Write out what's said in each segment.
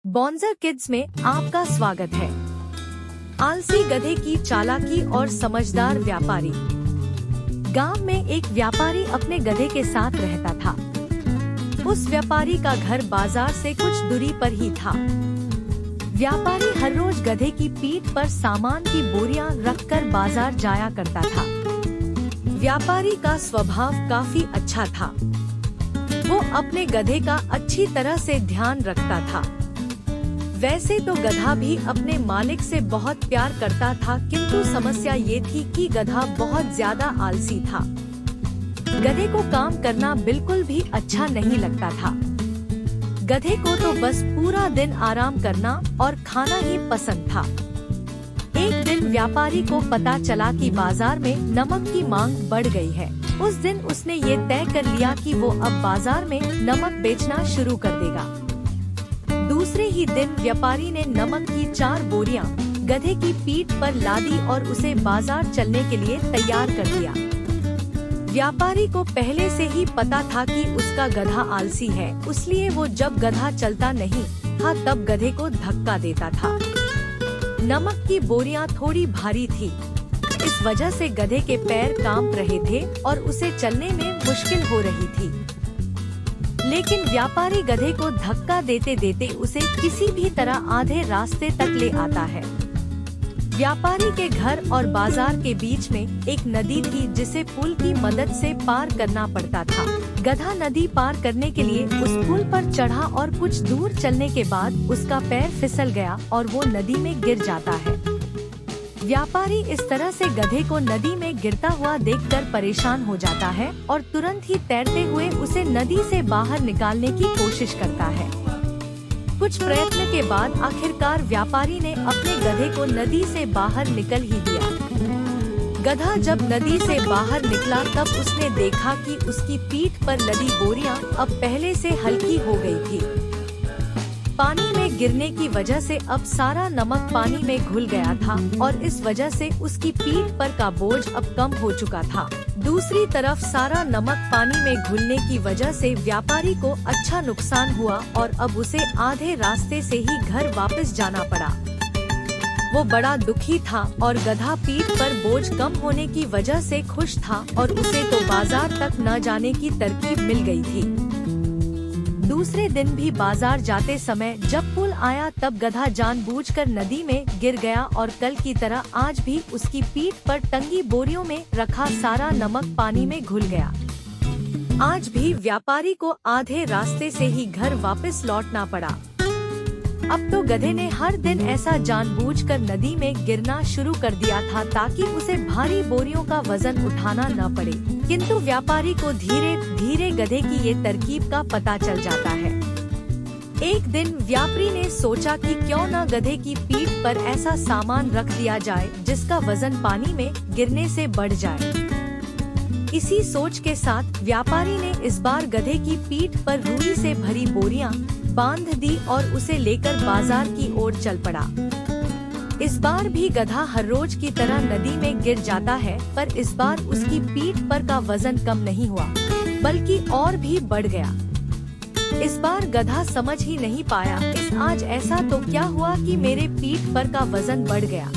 बॉन्जर kids में आपका स्वागत है। आलसी गधे की चालाकी और समझदार व्यापारी। गांव में एक व्यापारी अपने गधे के साथ रहता था। उस व्यापारी का घर बाजार से कुछ दूरी पर ही था। व्यापारी हर रोज गधे की पीठ पर सामान की बोरियां रखकर बाजार जाया करता था। व्यापारी का स्वभाव काफी अच्छा था। वो अपने गधे का अच्छी तरह से ध्यान रखता था। वैसे तो गधा भी अपने मालिक से बहुत प्यार करता था, किंतु समस्या ये थी कि गधा बहुत ज्यादा आलसी था। गधे को काम करना बिल्कुल भी अच्छा नहीं लगता था। गधे को तो बस पूरा दिन आराम करना और खाना ही पसंद था। एक दिन व्यापारी को पता चला कि बाजार में नमक की मांग बढ़ गई है। उस दिन उसने ये तय कर लिया कि वो अब बाजार में नमक बेचना शुरू कर देगा। दूसरे ही दिन व्यापारी ने नमक की 4 बोरियां गधे की पीठ पर लादी और उसे बाजार चलने के लिए तैयार कर दिया। व्यापारी को पहले से ही पता था कि उसका गधा आलसी है, इसलिए वो जब गधा चलता नहीं था तब गधे को धक्का देता था। नमक की बोरियां थोड़ी भारी थी, इस वजह से गधे के पैर कांप रहे थे और उसे चलने में मुश्किल हो रही थी। लेकिन व्यापारी गधे को धक्का देते देते उसे किसी भी तरह आधे रास्ते तक ले आता है। व्यापारी के घर और बाजार के बीच में एक नदी थी, जिसे पुल की मदद से पार करना पड़ता था। गधा नदी पार करने के लिए उस पुल पर चढ़ा और कुछ दूर चलने के बाद उसका पैर फिसल गया और वो नदी में गिर जाता है। व्यापारी इस तरह से गधे को नदी में गिरता हुआ देखकर परेशान हो जाता है और तुरंत ही तैरते हुए उसे नदी से बाहर निकालने की कोशिश करता है। कुछ प्रयत्न के बाद आखिरकार व्यापारी ने अपने गधे को नदी से बाहर निकल ही दिया। गधा जब नदी से बाहर निकला तब उसने देखा कि उसकी पीठ पर लदी बोरियां अब पहले से हल्की हो गई थी। पानी में गिरने की वजह से अब सारा नमक पानी में घुल गया था और इस वजह से उसकी पीठ पर का बोझ अब कम हो चुका था। दूसरी तरफ सारा नमक पानी में घुलने की वजह से व्यापारी को अच्छा नुकसान हुआ और अब उसे आधे रास्ते से ही घर वापस जाना पड़ा। वो बड़ा दुखी था और गधा पीठ पर बोझ कम होने की वजह से खुश था और उसे तो बाजार तक न जाने की तरकीब मिल गई थी। दूसरे दिन भी बाजार जाते समय जब पुल आया तब गधा जानबूझकर नदी में गिर गया और कल की तरह आज भी उसकी पीठ पर टंगी बोरियों में रखा सारा नमक पानी में घुल गया। आज भी व्यापारी को आधे रास्ते से ही घर वापस लौटना पड़ा। अब तो गधे ने हर दिन ऐसा जानबूझकर नदी में गिरना शुरू कर दिया था ताकि उसे भारी बोरियों का वजन उठाना न पड़े। किंतु व्यापारी को धीरे धीरे गधे की ये तरकीब का पता चल जाता है। एक दिन व्यापारी ने सोचा कि क्यों न गधे की पीठ पर ऐसा सामान रख दिया जाए जिसका वजन पानी में गिरने से बढ़ जाए। इसी सोच के साथ व्यापारी ने इस बार गधे की पीठ पर रुई से भरी बोरियां बांध दी और उसे लेकर बाजार की ओर चल पड़ा। इस बार भी गधा हर रोज की तरह नदी में गिर जाता है, पर इस बार उसकी पीठ पर का वजन कम नहीं हुआ बल्कि और भी बढ़ गया। इस बार गधा समझ ही नहीं पाया इस आज ऐसा तो क्या हुआ कि मेरे पीठ पर का वजन बढ़ गया।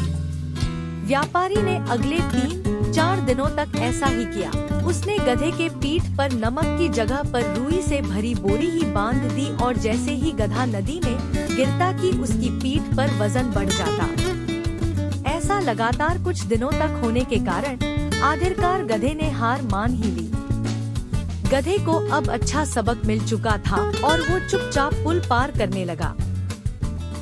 व्यापारी ने अगले 3-4 दिनों तक ऐसा ही किया। उसने गधे के पीठ पर नमक की जगह पर रुई से भरी बोरी ही बांध दी और जैसे ही गधा नदी में गिरता कि उसकी पीठ पर वजन बढ़ जाता। ऐसा लगातार कुछ दिनों तक होने के कारण आखिरकार गधे ने हार मान ही ली। गधे को अब अच्छा सबक मिल चुका था और वो चुपचाप पुल पार करने लगा।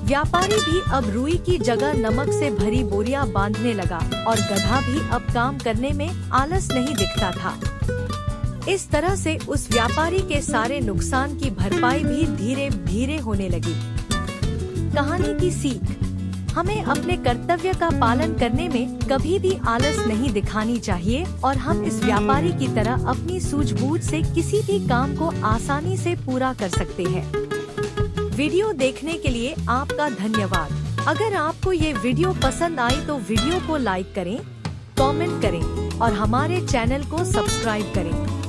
व्यापारी भी अब रुई की जगह नमक से भरी बोरियां बांधने लगा और गधा भी अब काम करने में आलस नहीं दिखता था। इस तरह से उस व्यापारी के सारे नुकसान की भरपाई भी धीरे धीरे होने लगी। कहानी की सीख: हमें अपने कर्तव्य का पालन करने में कभी भी आलस नहीं दिखानी चाहिए और हम इस व्यापारी की तरह अपनी सूझबूझ से किसी भी काम को आसानी से पूरा कर सकते हैं। वीडियो देखने के लिए आपका धन्यवाद। अगर आपको ये वीडियो पसंद आई तो वीडियो को लाइक करें, कमेंट करें और हमारे चैनल को सब्सक्राइब करें।